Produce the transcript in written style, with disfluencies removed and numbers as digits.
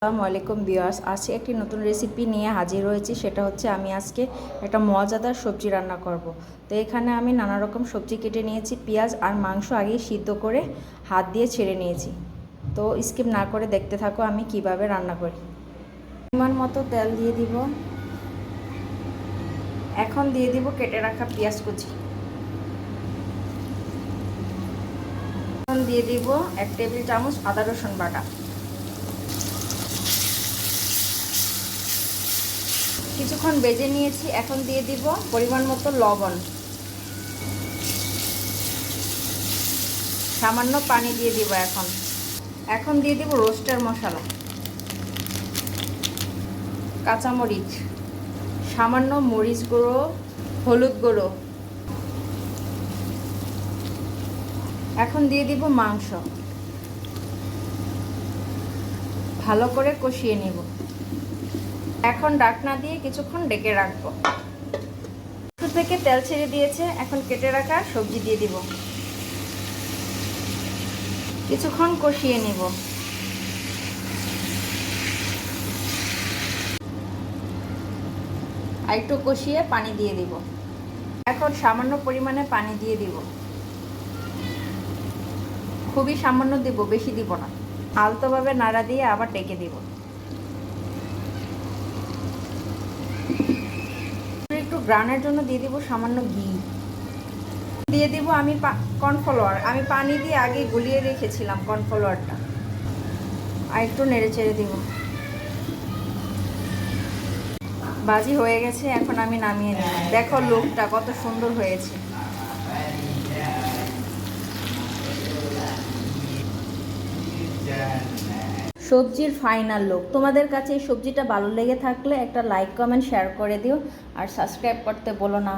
আসসালামু আলাইকুম ভিউয়ার্স, আজকে একটি নতুন রেসিপি নিয়ে হাজির হয়েছি। সেটা হচ্ছে আমি আজকে একটা মজাদার সবজি রান্না করব। তো এখানে আমি নানা রকম সবজি কেটে নিয়েছি। পেঁয়াজ আর মাংস আগেই সিদ্ধ করে হাত দিয়ে ছেড়ে নিয়েছি। তো স্কিপ না করে দেখতে থাকো আমি কিভাবে রান্না করি। পরিমাণ মতো তেল দিয়ে দিব। এখন দিয়ে দিব কেটে রাখা পেঁয়াজ কুচি। এখন দিয়ে দিব 1 টেবিল চামচ আদা রসুন বাটা। কিছুক্ষণ বেজে নিয়েছি। এখন দিয়ে দিব পরিমাণ মতো লবণ, সামান্য পানি দিয়ে দিব। এখন দিয়ে দিব রোস্টার মশলা, কাঁচামরিচ, সামান্য মরিচ গুঁড়ো, হলুদ গুঁড়ো। এখন দিয়ে দিব মাংস, ভালো করে কষিয়ে নেব। এখন ঢাকনা দিয়ে কিছুক্ষণ ঢেকে রাখবো। থেকে তেল ছেড়ে দিয়েছে। এখন কেটে রাখা সবজি দিয়ে দিব। কিছুক্ষণ কষিয়ে নেব। একটু কষিয়ে পানি দিয়ে দিব। এখন সামান্য পরিমাণে পানি দিয়ে দিব, খুবই সামান্য দিব, বেশি দিব না। আলতোভাবে নাড়া দিয়ে আবার ডেকে দিব। একটু গ্রানের জন্য দিয়ে দিব সামান্য ঘি। দিয়ে দিব আমি কর্নফ্লাওয়ার। আমি পানি দিয়ে আগে গুলিয়ে রেখেছিলাম কর্নফ্লাওয়ারটা। আর একটু নেড়ে চেড়ে দিব। ভাজি হয়ে গেছে। এখন আমি নামিয়ে নেব। দেখো লুকটা কত সুন্দর হয়েছে। সবজির ফাইনাল লুক। তোমাদের কাছে এই সবজিটা ভালো লেগে থাকলে একটা লাইক কমেন্ট শেয়ার করে দিও, আর সাবস্ক্রাইব করতে বলো না।